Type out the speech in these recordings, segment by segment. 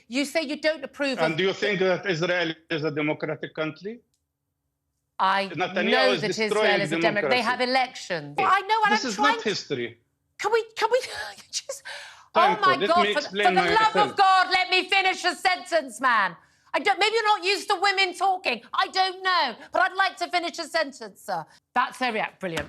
You say you don't approve And do you think that Israel is a democratic country? I know that Israel is a democracy. They have elections. Well, I know, and this is not history. Can we just... Oh my God, for the love of God, let me finish a sentence, man. Maybe you're not used to women talking. I don't know, but I'd like to finish a sentence, sir. That's her react. Brilliant.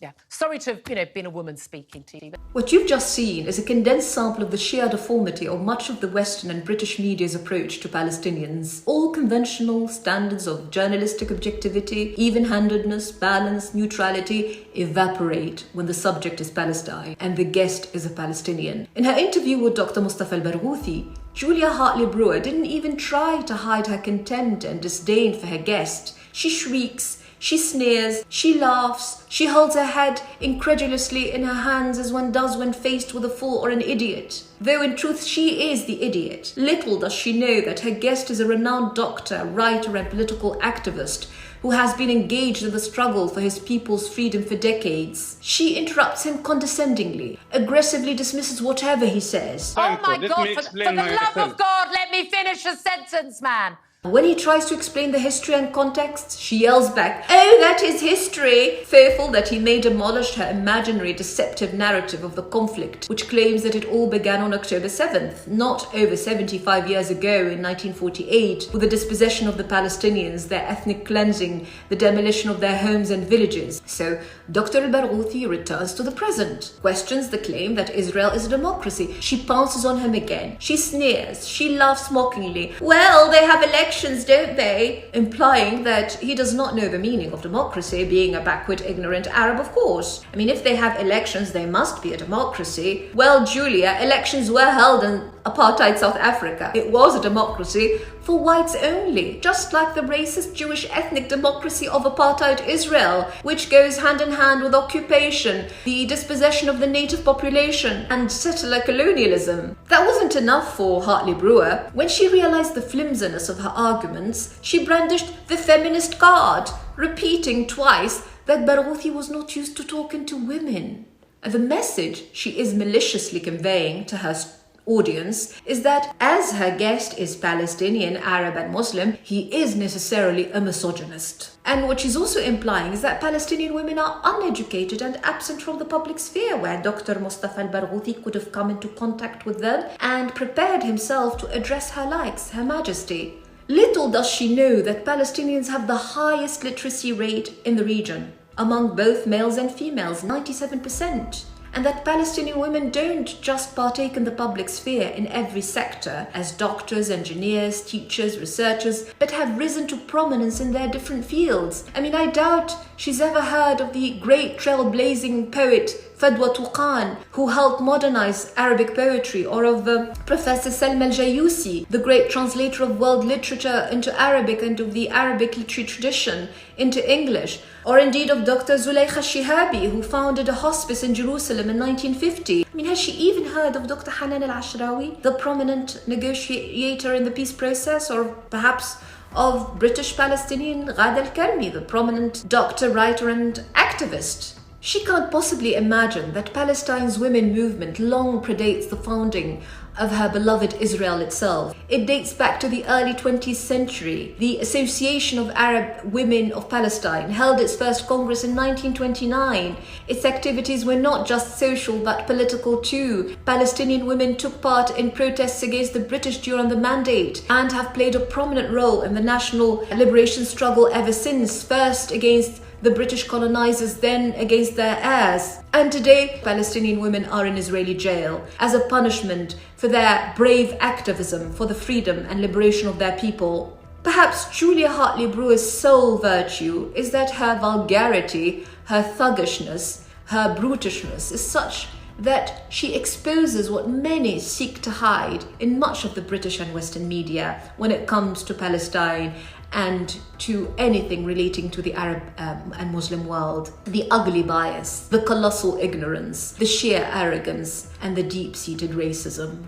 Yeah. Sorry to have, been a woman speaking to you. What you've just seen is a condensed sample of the sheer deformity of much of the Western and British media's approach to Palestinians. All conventional standards of journalistic objectivity, even-handedness, balance, neutrality evaporate when the subject is Palestine and the guest is a Palestinian. In her interview with Dr. Mustapha al-Barghouthi, Julia Hartley-Brewer didn't even try to hide her contempt and disdain for her guest. She shrieks, she sneers, she laughs, she holds her head incredulously in her hands as one does when faced with a fool or an idiot. Though in truth she is the idiot, little does she know that her guest is a renowned doctor, writer and political activist who has been engaged in the struggle for his people's freedom for decades. She interrupts him condescendingly, aggressively dismisses whatever he says. Oh my God, for the love of God, let me finish a sentence, man. When he tries to explain the history and context, she yells back, "Oh, that is history!" fearful that he may demolish her imaginary deceptive narrative of the conflict, which claims that it all began on October 7th, not over 75 years ago in 1948, with the dispossession of the Palestinians, their ethnic cleansing, the demolition of their homes and villages. So, Dr. al-Barghouthi returns to the present, questions the claim that Israel is a democracy. She pounces on him again. She sneers. She laughs mockingly. "Well, they have elections, don't they?" Implying that he does not know the meaning of democracy, being a backward, ignorant Arab, of course. I mean, if they have elections, they must be a democracy. Well, Julia, elections were held in apartheid South Africa. It was a democracy for whites only, just like the racist Jewish ethnic democracy of apartheid Israel, which goes hand in hand with occupation, the dispossession of the native population, and settler colonialism. That wasn't enough for Hartley-Brewer. When she realized the flimsiness of her arguments, she brandished the feminist card, repeating twice that Barghouthi was not used to talking to women. And the message she is maliciously conveying to her audience is that as her guest is Palestinian, Arab and Muslim, he is necessarily a misogynist. And what she's also implying is that Palestinian women are uneducated and absent from the public sphere, where Dr. Mustapha al-Barghouthi could have come into contact with them and prepared himself to address her likes, Her Majesty. Little does she know that Palestinians have the highest literacy rate in the region, among both males and females, 97%. And that Palestinian women don't just partake in the public sphere in every sector as doctors, engineers, teachers, researchers, but have risen to prominence in their different fields. I mean, I doubt she's ever heard of the great trailblazing poet Fadwa Tuqan, who helped modernize Arabic poetry, or of Professor Salma al-Jayusi, the great translator of world literature into Arabic and of the Arabic literary tradition into English, or indeed of Dr. Zulaykha Shihabi, who founded a hospice in Jerusalem in 1950. I mean, has she even heard of Dr. Hanan al-Ashrawi, the prominent negotiator in the peace process, or perhaps of British-Palestinian Ghada al-Karmi, the prominent doctor, writer and activist? She can't possibly imagine that Palestine's women movement long predates the founding of her beloved Israel itself. It dates back to the early 20th century. The Association of Arab Women of Palestine held its first Congress in 1929. Its activities were not just social but political too. Palestinian women took part in protests against the British during the Mandate and have played a prominent role in the national liberation struggle ever since, first against the British colonizers, then against their heirs. And today, Palestinian women are in Israeli jail as a punishment for their brave activism for the freedom and liberation of their people. Perhaps Julia Hartley-Brewer's sole virtue is that her vulgarity, her thuggishness, her brutishness is such that she exposes what many seek to hide in much of the British and Western media when it comes to Palestine and to anything relating to the Arab and Muslim world. The ugly bias, the colossal ignorance, the sheer arrogance, and the deep-seated racism.